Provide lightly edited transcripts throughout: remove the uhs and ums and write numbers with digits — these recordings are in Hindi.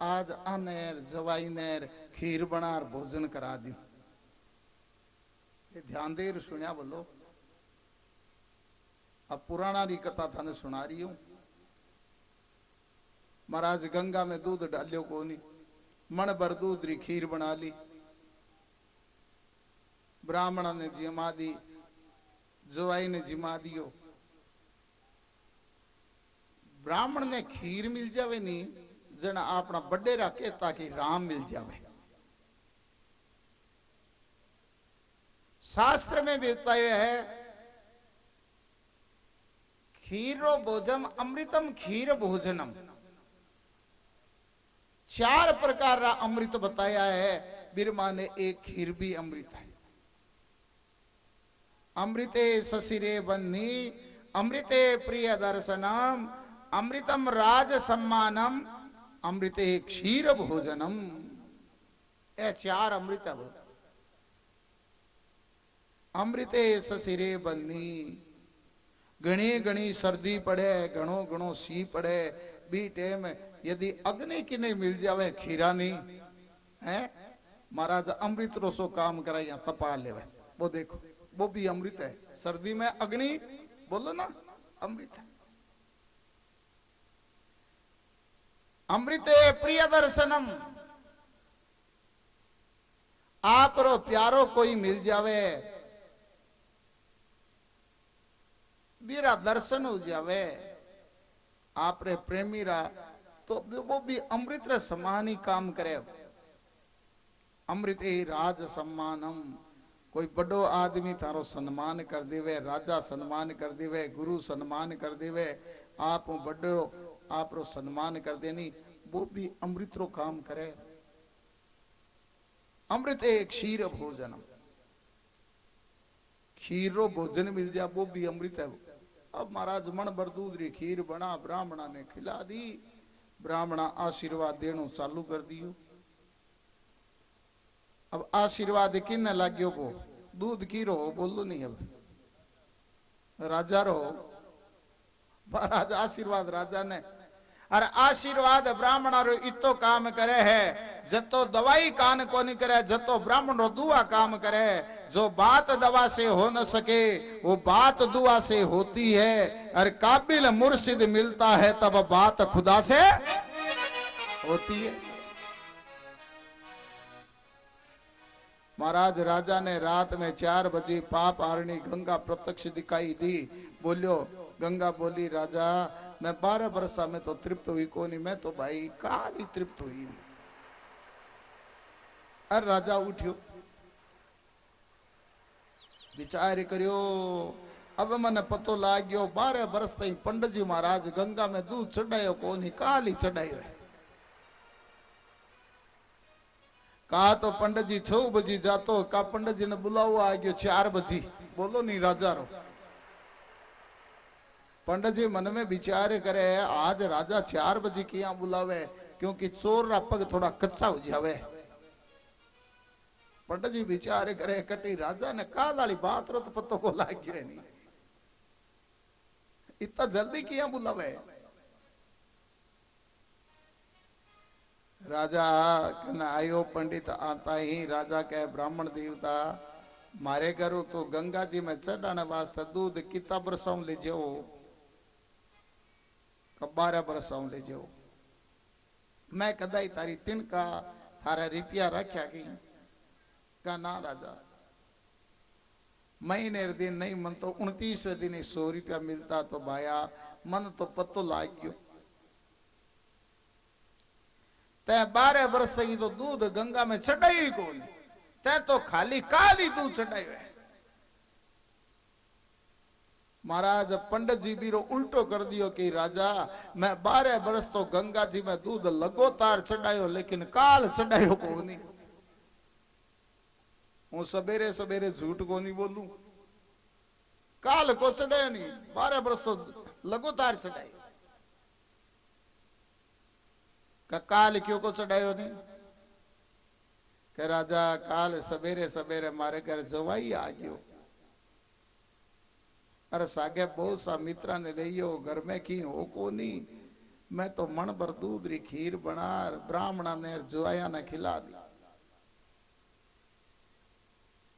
आज आनेर जवाई नेर खीर बनार भोजन करा दी। ये ध्यान दे सुनिया बोलो। अब पुराना री कथा थाने सुना रही हूं। महाराज गंगा में दूध डालियो कोनी, मन भर दूध री खीर बना ली। ब्राह्मण ने जिमा दी, जवाई ने जिमा दियो। ब्राह्मण ने खीर मिल जावे नी जना अपना बडेरा कहता कि राम मिल जावे। शास्त्र में भी बताया है खीरो भोजम अमृतम खीर भोजनम। 4 प्रकार का अमृत बताया है। बिरमा ने एक खीर भी अमृत है। अमृते ससिरे बन्नी, अमृते प्रिय दर्शनम, अमृतम राज सम्मानम, अमृते क्षीर भोजनम। ये 4 अमृत है। अमृते ससिरे बन्नी, घनी घनी सर्दी पड़े, घणो घणो सी पड़े, बी टेम यदि अग्नि की नहीं मिल जावे खीरा नहीं है, महाराज अमृत रोसो काम करा या तपा लेवे। वो देखो वो भी अमृत है। सर्दी में अग्नि बोलो ना अमृत है। अमृते प्रिय दर्शनम, आप रो प्यारो कोई मिल जावे, मेरा दर्शन हो जावे, आप रे प्रेमी रा, तो वो भी अमृत रे समान ही काम करे। अमृत ही राज सम्मानम, कोई बड़ो आदमी थारो सम्मान कर देवे, राजा सम्मान कर देवे, गुरु सम्मान कर देवे, आप बड़ो आप रो सम्मान कर देनी, वो भी अमृत रो काम करे। अमृत एक क्षीर भोजनम, खीर रो भोजन मिल जाए वो भी अमृत है। अब महाराज मन भर दूध री खीर बना, ब्राह्मणा ने खिला दी। ब्राह्मणा आशीर्वाद देनो चालू कर दियो। अब आशीर्वाद किन लाग्यो को दूध की रो बोलो नहीं। अब राजा रो महाराज आशीर्वाद राजा ने, अरे आशीर्वाद ब्राह्मण रो इतो काम करे है, जतो दवाई कान को नहीं करे, जतो ब्राह्मण रो दुआ काम करे। जो बात दवा से हो न सके वो बात दुआ से होती है। अरे काबिल मुर्शिद मिलता है तब बात खुदा से होती है। महाराज राजा ने रात में 4 बजे पाप हारणी गंगा प्रत्यक्ष दिखाई दी। बोलियो गंगा बोली राजा मैं 12 वर्षा में तो तृप्त हुई को नहीं, मैं तो भाई काली तृप्त हुई। अरे राजा उठ्यो विचार करियो। अब मैंने पतो लाग गयो 12 वर्ष तई पंडित जी महाराज गंगा में दूध चढ़ायो को नहीं, काली चढ़ायो है। कहा तो पंडित जी 6 बजे जातो, का पंडित जी ने बुलाओ आ गयो 4 बजे। बोलो नहीं राजा रो। पंडित जी मन में विचार करे आज राजा 4 बजे किया बुलावे, क्योंकि चोर रा पग थोड़ा कच्चा हो जावे। पंडित जी विचार करे कटी राजा ने काल वाली बात रो तो पतो को लाग गया नहीं, इतना जल्दी किया बुलावे। राजा कहना आयो पंडित आता ही राजा कहे ब्राह्मण देवता मारे घरों तो गंगा जी में चढ़ाने वास्ते दूध कितना बरसाऊ ले जाओ, 12 बरसाऊ ले जाओ। मैं कदाई तारी तिनका थारा रुपया रखा की का ना राजा, महीने दिन नहीं मन तो 29वें दिन 100 रुपया मिलता तो भाया मन तो पतो लाग गयो। तै 12 वर्ष की तो दूध गंगा में चढ़ाई को नहीं, तै तो खाली काली दूध चढ़ायो है। महाराज पंडित जी बीरो उल्टो कर दियो कि राजा मैं 12 वर्ष तो गंगा जी में दूध लगातार चढ़ायो लेकिन काल चढ़ायो को नहीं। हूँ सवेरे सवेरे झूठ को नहीं बोलूं, काल को चढ़ायो नहीं, 12 वर्ष तो लगातार चढ़ाई। काल क्यों को चढ़ायो नहीं? के राजा काल सवेरे सवेरे मारे घर जवाई आ गयो। अरे सागे बहुत सा मित्रा ने लियो घर में की हो को नहीं, मैं तो मन भर दूध री खीर बना ब्राह्मणा ने जुआया ने खिला दी।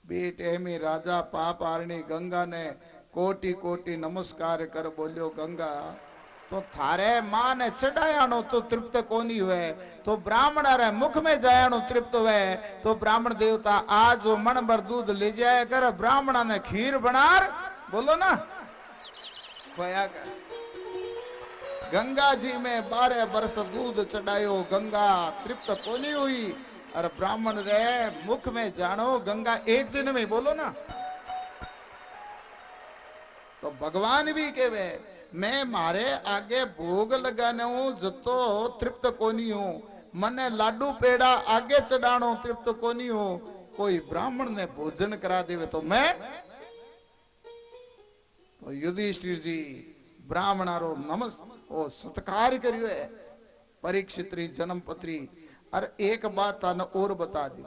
बेटे में राजा पाप आरणी गंगा ने कोटि कोटि नमस्कार कर बोलियो, गंगा तो थारे मां ने चढ़ायानो तो तृप्त कोनी हुए, तो ब्राह्मण रे मुख में जायानो तृप्त हुए, तो ब्राह्मण देवता आज जो मन भर दूध ले जाया कर ब्राह्मणा ने खीर बनार बोलो ना खोया कर। गंगा जी में 12 वर्ष दूध चढ़ायो, गंगा तृप्त कोनी हुई और ब्राह्मण रे मुख में जानो गंगा एक दिन में बोलो ना। तो भगवान भी कहवे मैं मारे आगे भोग लगाने हूं जतो तृप्त कोनी हूं, मने लाडू पेड़ा आगे चढ़ानो तृप्त कोनी हूं, कोई ब्राह्मण ने भोजन करा देवे तो मैं। तो युधिष्ठिर जी ब्राह्मणारो नमस् ओ सत्कार करियो है परीक्षित री जन्म पत्री। और एक बात ताने और बता दी,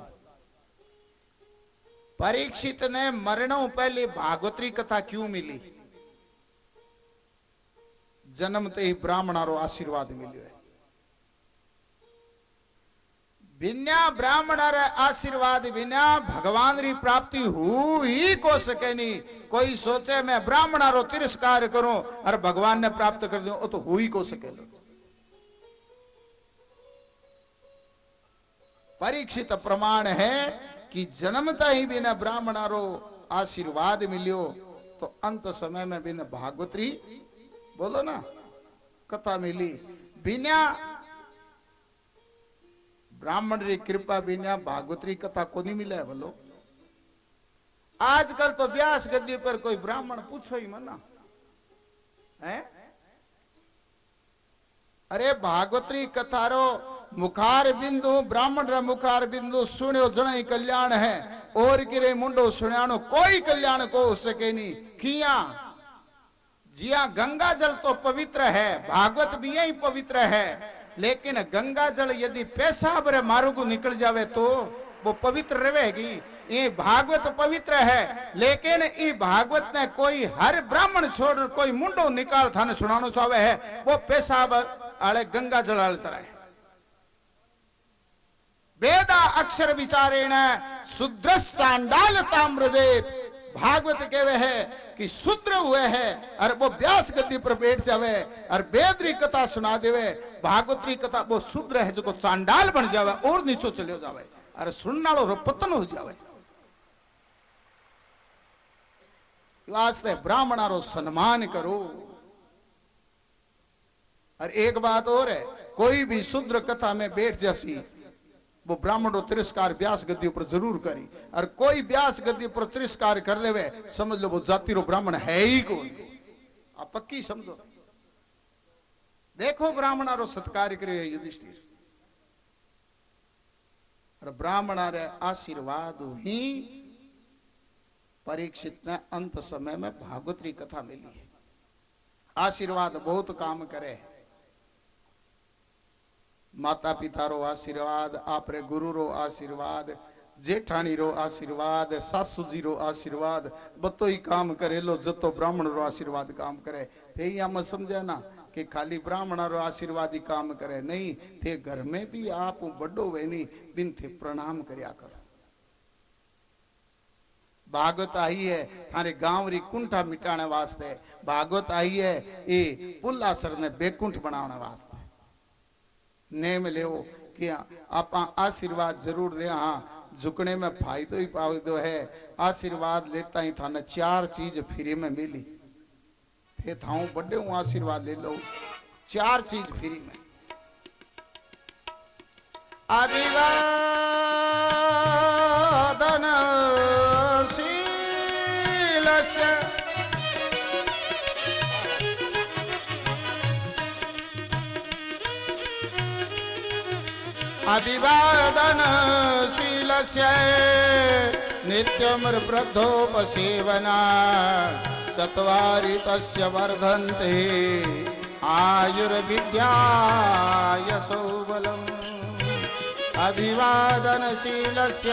परीक्षित ने मरणों पहले भागवतरी कथा क्यों मिली? जन्मते ही ब्राह्मणारो आशीर्वाद मिलियो है। बिना ब्राह्मण आशीर्वाद बिना भगवान री प्राप्ति ही को सके नहीं। कोई सोचे मैं ब्राह्मणारो तिरस्कार करूं और भगवान ने प्राप्त कर दूं, तो ही को सके। परीक्षित प्रमाण है कि जन्मता ही बिना ब्राह्मणारो आशीर्वाद मिलियो, तो अंत समय में बिना भागवतरी बोलो ना कथा मिली। बिना ब्राह्मण री कृपा बिना भागवतरी कथा को नहीं मिले बोलो। आजकल तो व्यास गद्दी पर कोई ब्राह्मण पूछो ही मना है। अरे भागवतरी कथारो मुखार बिंदु ब्राह्मण रा मुखार बिंदु सुनियो जन कल्याण है, और किरे मुंडो सुनियानो कोई कल्याण को हो सके नहीं। किया जिया गंगा जल तो पवित्र है, भागवत भी यही पवित्र है, लेकिन गंगा जल यदि पेशाब रे मार्ग निकल जावे तो वो पवित्र रहेगी। ये भागवत पवित्र है, लेकिन ये भागवत ने कोई हर ब्राह्मण छोड़ कोई मुंडो निकाल थाने सुनानो चाहे है, वो पेशाब आले गंगा जल आले तरह है। वेदा अक्षर विचारेण शूद्र चांडाल ताम्रजेत, भागवत कहवे है कि शूद्र हुए है और वो व्यास गद्दी पर बैठ जावे और वेद री कथा सुना देवे। भागवत री कथा वो शूद्र है जो चांडाल बन जावे और नीचो चले जावे और सुनना लो पतन हो जावे। वास्ते ब्राह्मणारो सम्मान करो। और एक बात और है, कोई भी शूद्र कथा में बैठ जैसी वो ब्राह्मणों तिरस्कार व्यास गद्दी पर जरूर करी, और कोई व्यास गद्दी पर तिरस्कार कर देवे समझ लो वो जाति रो ब्राह्मण है ही कौन। आप पक्की समझो। देखो ब्राह्मणारो सत्कार करे युधिष्ठिर, और ब्राह्मणारे आशीर्वाद ही परीक्षित ने अंत समय में भागवतरी कथा मिली है। आशीर्वाद बहुत काम करे। माता पिता रो आशीर्वाद, आपरे गुरु रो आशीर्वाद, जेठाणी रो आशीर्वाद, सासू जी रो आशीर्वाद, बतो ही काम करे लो जतो ब्राह्मण रो आशीर्वाद काम करे। थे हम समझे ना कि खाली ब्राह्मण रो आशीर्वाद ही काम करे, नहीं थे घर में भी आप बड़ो वेनी बिन थे प्रणाम करया करो। भागवत आई है थारे गांव री कुंठा मिटाने वास्ते, भागवत आई है ये पुल्लासर ने बेकुंठ बनाने वास्ते। नेम ले कि आप आशीर्वाद जरूर दे। हाँ झुकने में फायदो ही फायदो है। आशीर्वाद लेता ही था ना 4 चीज फ्री में मिली थे थाऊ बड़े हूं आशीर्वाद ले लो 4 चीज फ्री में। अभिवादन शीलस्य अभिवादन शीलस्य नित्यं वृद्धोपसेवना चत्वारि तस्य वर्धन्ते आयुर्विद्या यशो बलम्। अभिवादनशीलस्य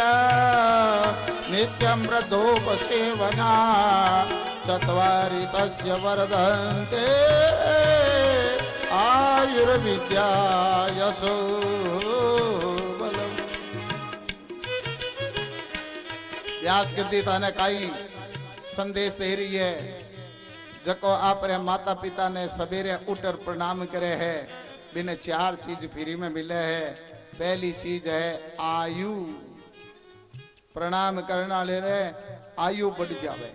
नित्यं वृद्धोपसेवना चत्वारि तस्य वर्धन्ते आयुर्विद्या यशो बलम। व्यास गद्दी थाने काई संदेश दे रही है, जको आप माता पिता ने सवेरे उठकर प्रणाम करे है, बिने 4 चीज फ्री में मिले है। पहली चीज है आयु। प्रणाम करना ले रहे आयु बढ़ जावे।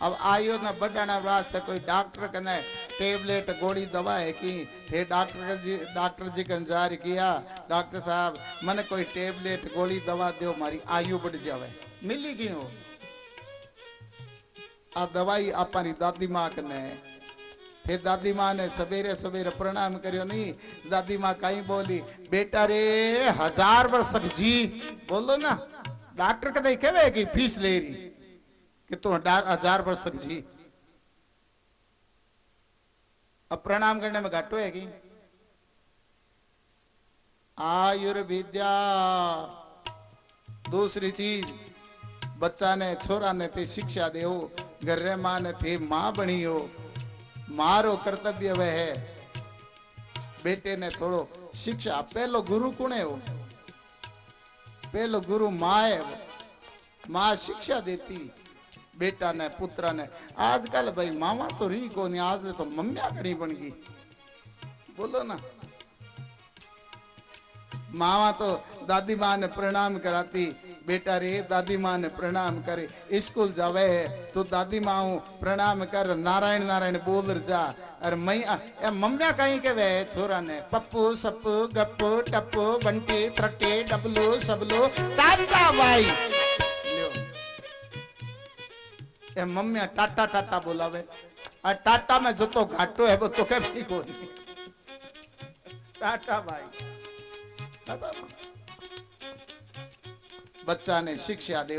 अब आयु ने बढ़ाने वास्ते कोई डॉक्टर कने टेबलेट गोली दवा है कि थे डॉक्टर जी के इंतजार किया, डॉक्टर साहब मैंने कोई टेबलेट गोली दवा दो मारी आयु बढ़ जावे। मिली क्यों? आ दवाई अपनी दादी माँ कने थे। दादी माँ ने सवेरे सवेरे प्रणाम करियो नहीं। दादी माँ कहीं बोली बेटा रे 1000 वर्ष तक जी। बोलो ना, डॉक्टर कदे कहे कि फीस ले रही कि तू 1000 वर्ष तक जी। अब प्रणाम करने में घाटो है कि आयुर्विद्या। दूसरी चीज बच्चा ने छोरा ने थे शिक्षा दे, घर मां ने थे मां बनी हो। मारो कर्तव्य वह है बेटे ने थोड़ो शिक्षा। पहलो गुरु कुणे हो? पहलो गुरु मां है। मां शिक्षा देती बेटा ने पुत्र ने। आजकल भाई मामा तो री को नहीं, आज तो मम्मिया घड़ी बन गई। बोलो ना, मामा तो दादी माँ ने प्रणाम कराती। बेटा रे दादी माँ ने प्रणाम करे, स्कूल जावे तो दादी माँ प्रणाम कर, नारायण नारायण बोल जा। अरे मैं मम्मिया कहीं के वे छोरा ने पप्पू सप्पू गप्पू टप्पू बंटी त्रट्टे डबलू सबलू टाटा भाई। ए मम्मिया टाटा टाटा बोलावे। और टाटा में जो तो घाटो है वो तो कभी को नहीं। टाटा भाई। बच्चा ने शिक्षा दे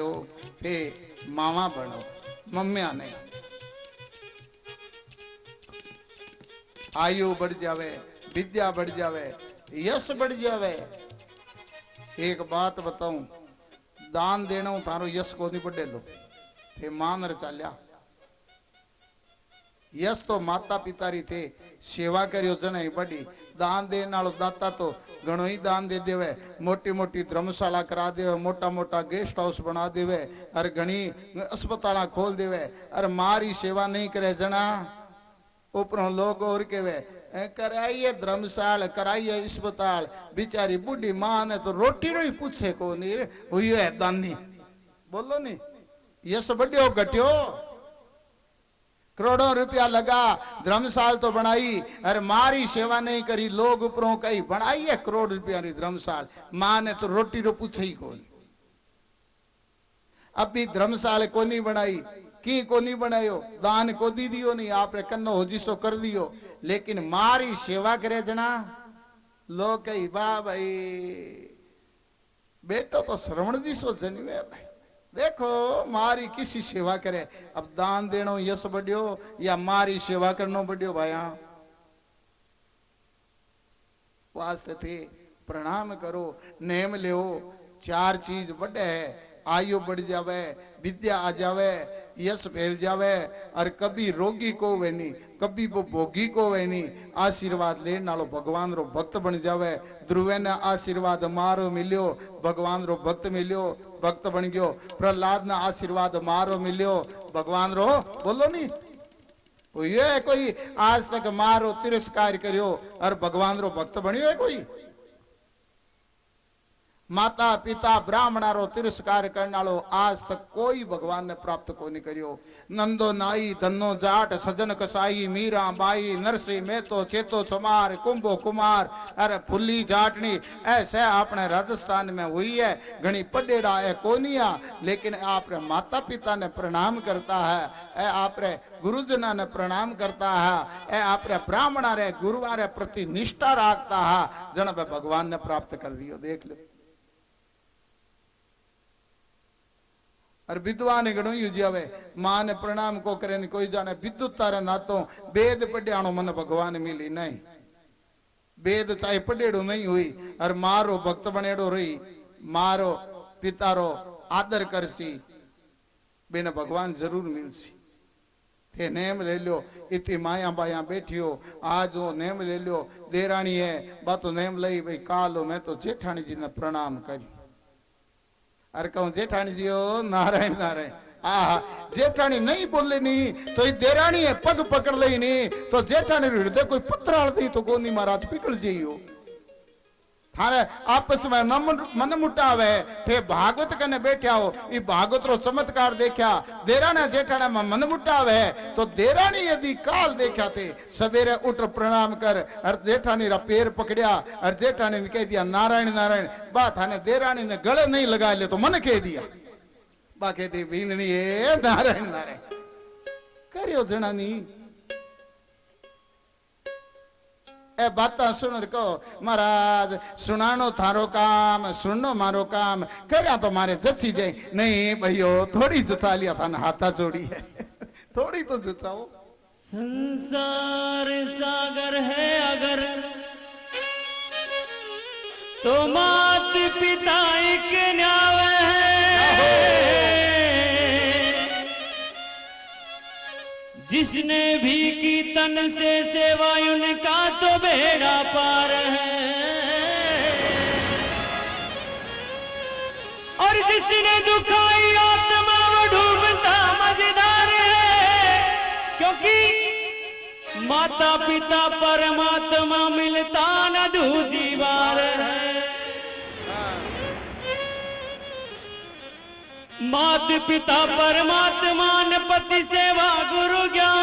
हे मामा बनो, मम्मिया ने। आयु बढ़ जावे, विद्या बढ़ जावे, यश बढ़ जावे। एक बात बताऊं, दान देना थारो यश को नहीं बढ़े लो थे मान र चाल्या। यश तो माता पिता री थे सेवा करियो जने बड़ी। दान देने वालो दाता तो घणो ही दान दे देवे। मोटी मोटी धर्मशाला करा देवे, मोटा मोटा गेस्ट हाउस बना देवे, और घणी अस्पताल खोल देवे। अरे मारी सेवा नहीं करे जना, ऊपरों लोग और केवे कराइए धर्मशाला कराइए अस्पताल। बिचारी बूढ़ी मां ने तो रोटी रोई पूछे को नहीं हुई है दानी। बोलो नहीं, यश बढ़ियो घटियो। करोड़ों रुपया लगा, धर्मशाल तो बनाई, अरे मारी सेवा नहीं करी। लोग ऊपरों कही बनाई है करोड़ रुपया री धर्मशाल, मां ने तो रोटी रो पूछे ही कौन। अब भी धर्मशाल को नहीं बनाई की को नहीं बनायो, दान को दी दियो नहीं, आपने कन्नो हो जिसो कर दियो। लेकिन मारी सेवा करे जना, लोग कही वाह भाई बेटो तो श्रवण जिसो जन्मे भाई। देखो मारी किसी सेवा करे। अब दान देनो यश बढ़ियो या मारी सेवा करनो बढ़ियो भाई। वास्ते थे प्रणाम करो, नेम ले। 4 चीज बढ़े है, आयु बढ़ जावे, विद्या आ जावे, यश फैल जावे, और कभी रोगी को वे नहीं, कभी वो भोगी को वे नहीं। आशीर्वाद लेने वालो भगवान रो भक्त बन जावे। ध्रुवे ने आशीर्वाद मारो मिलियो, भगवान रो भक्त मिलियो, भक्त बन गयो। प्रहलाद ने आशीर्वाद मारो मिलियो, भगवान रो बोलो नहीं। ये कोई आज तक मारो तिरस्कार करियो और भगवान रो भक्त बनियो है कोई? माता पिता ब्राह्मणा रो तिरस्कार करने वालो आज तक कोई भगवान ने प्राप्त को नहीं करियो। नंदो नाई धनो जाट सजन कसाई मीरा बाई नरसी मेतो चेतो चमार कुंभो कुमार। अरे फुल्ली जाटनी ऐसे अपने राजस्थान में हुई है, घनी पडेड़ा है कोनिया। लेकिन आपरे माता पिता ने प्रणाम करता है, ए आपरे गुरुजना ने प्रणाम करता है, ए आपरे ब्राह्मणा रे गुरुआ रे प्रति निष्ठा रखता है, जन भगवान ने प्राप्त कर दियो। देख लो। और विद्वान घणो युजावे, मां ने प्रणाम को करे नहीं कोई जाने। विद्युत तारे नातो वेद पढ़ियाणो मन भगवान मिली नहीं। वेद चाहे पढ़ेड़ो नहीं हुई और मारो भक्त बनेड़ो रही, मारो पितारो आदर करसी, बेन भगवान जरूर मिलसी। थे नेम ले लो, इतनी माया बाया बैठी हो, आज वो नेम ले लो, देरानी है बा तो नेम लई भाई कालो मैं तो जेठानी जी ने प्रणाम करी। अरे कहूं जेठानी जी ओ नारायण नारायण, आ जेठानी नहीं बोले नहीं तो ये देरानी है पग पकड़ ले नहीं तो जेठानी हृदय कोई पत्थर आड़ दी तो गोनी महाराज पिघल जाइयो। थारे आपस में मन मुटावे थे भागवत कने बैठा हो, ये भागवत रो चमत्कार देखा, देराना जेठाना में मन मुटावे तो देरानी यदि काल देखा थे सवेरे उठ प्रणाम कर, और जेठानी रा पैर पकड़िया और जेठानी ने कह दिया नारायण नारायण, बात थाने देरानी ने गले नहीं लगा ले तो मन कह दिया, बा कह दी बींदनी है नारायण नारायण करियो जनानी ए बाता सुन को महाराज सुनानो थारो काम सुननो मारो काम करया तो मारे जची जाए नहीं भैयो थोड़ी जचा लिया था हाथा जोड़ी है थोड़ी तो जचाओ। संसार सागर है अगर तो मात पिता एक न्यावे है, जिसने भी की तन से सेवा उनका तो बेड़ा पार है, और जिसने दुखाई आत्मा वो डूबता मजेदार है, क्योंकि माता पिता परमात्मा मिलता न दूजी बार है। मात पिता परमात्मा न पति सेवा गुरु ज्ञान,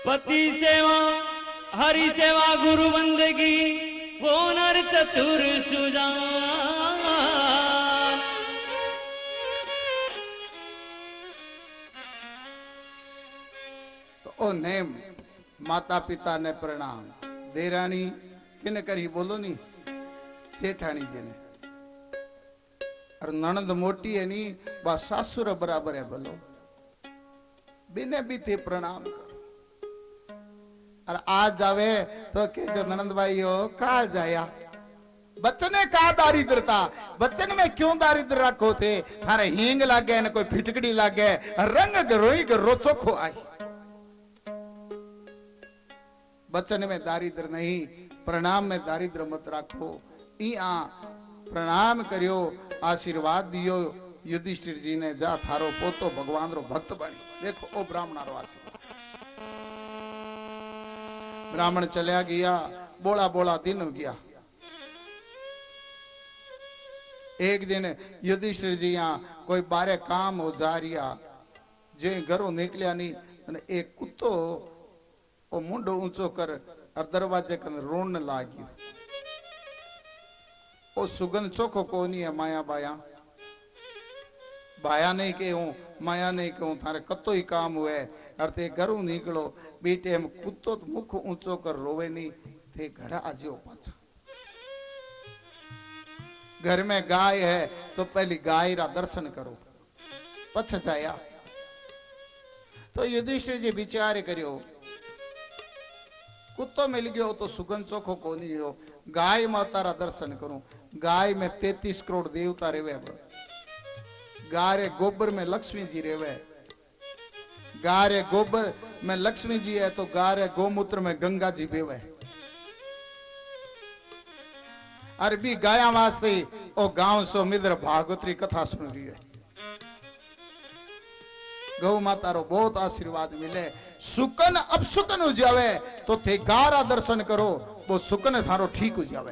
पति सेवा हरि सेवा गुरु बंदगी वो नर चतुर सुजान। तो ओ नेम माता पिता ने प्रणाम, देरानी किने करी बोलो नी जेठानी जी ने, और ननद मोटी है नी बस सासुर बराबर है बोलो, बिने भी थे प्रणाम कर। और आज जावे तो के ननद भाई हो कहा जाया बच्चन का दारिद्रता, बच्चन में क्यों दारिद्र रखो थे, थारे हींग लागे न कोई फिटकड़ी लागे रंग रोई रोचो खो आई, बच्चन में दारिद्र नहीं प्रणाम में दारिद्र मत राखो। आ प्रणाम करियो आशीर्वाद दियो युधिष्ठिर जी ने, जा थारो पोतो भगवान रो भक्त बनी। देखो ओ ब्राह्मण रो आशीर्वाद, ब्राह्मण चलिया गया, बोला बोला दिन हो गया। एक दिन युधिष्ठिर जी यहाँ कोई बारे काम हो जा रिया, जे घरों निकलिया नहीं, एक कुत्तो ओ मुंडो ऊंचो कर और दरवाजे कन रोन लागियो। ओ सुगंध चोखो कोनी है माया बाया, भाया नहीं के हूं माया नहीं कहूं थारे कतो ही काम हुए, और ते घरों निकलो बीटे हम कुत्तो तो मुख ऊंचो कर रोवे नहीं, थे घर आजो पाछा। घर में गाय है तो पहली गाय रा दर्शन करो पछ जाया। तो युधिष्ठिर जी विचार करियो, कुत्तो मिल गयो तो सुगंध चोखो कोनी हो, गाय माता रा दर्शन करूं। गाय में 33 करोड़ देवता रेवे, गाय गोबर में लक्ष्मी जी रेवे, गाय गोबर में लक्ष्मी जी है तो गाय गोमूत्र में गंगा जी बेवे। अरबी गाया वास्ते ओ गांव सो मिद्र भागवतरी कथा सुन रही है। गौ माता रो बहुत आशीर्वाद मिले। सुकन अब सुकन हो जावे तो थे गारा दर्शन करो, वो सुकन थारो ठीक हो जावे।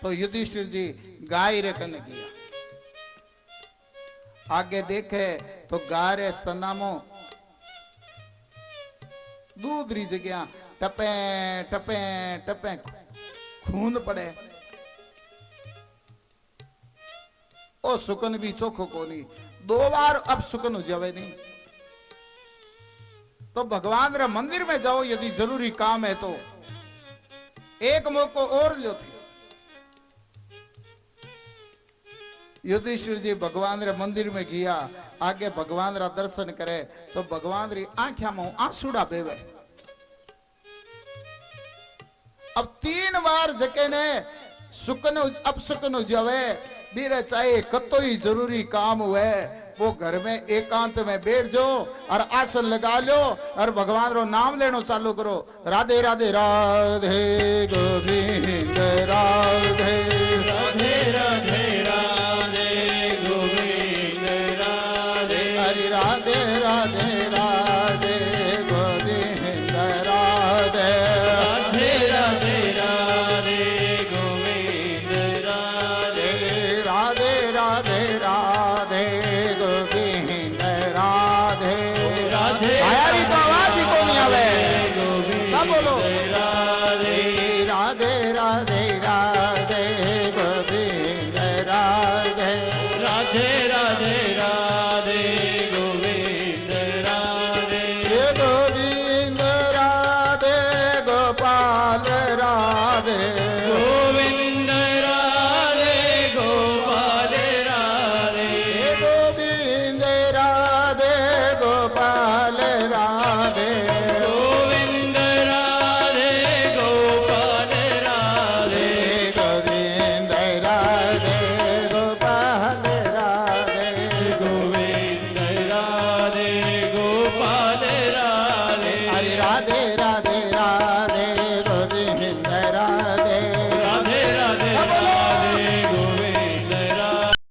तो युधिष्ठिर जी गाय रे कने गया, आगे देखे तो गाय रे स्तनामो दूध री जगह टपे टपे टपे खून पड़े। ओ सुकन भी चोखो कोनी, 2 बार अब सुकन हो जावे नहीं। तो भगवान रे मंदिर में जाओ यदि जरूरी काम है तो, एक मौको और लो थी। युधिष्ठिर जी भगवान रे मंदिर में गया, आगे भगवान रा दर्शन करे तो भगवान री आंखों में आंसुड़ा बेवे। अब 3 बार जके ने सुकन अपसुकन जावे बीरे चाहे कतो ही जरूरी काम हुए वो घर में एकांत में बैठ जाओ और आसन लगा लो और भगवान रो नाम लेनो चालू करो। राधे राधे राधे गोविंद राधे राधे राधे राधे गोविंद राधे हरि राधे राधे राधे गोविंद राधे राधे राधे राधे गोविंद राधे राधे राधे राधे गोविंद राधे राधे आयारी तो आवाज ही को नहीं आवे सब बोलो राधे राधे राधे राधे गोविंद राधे राधे राधे राधे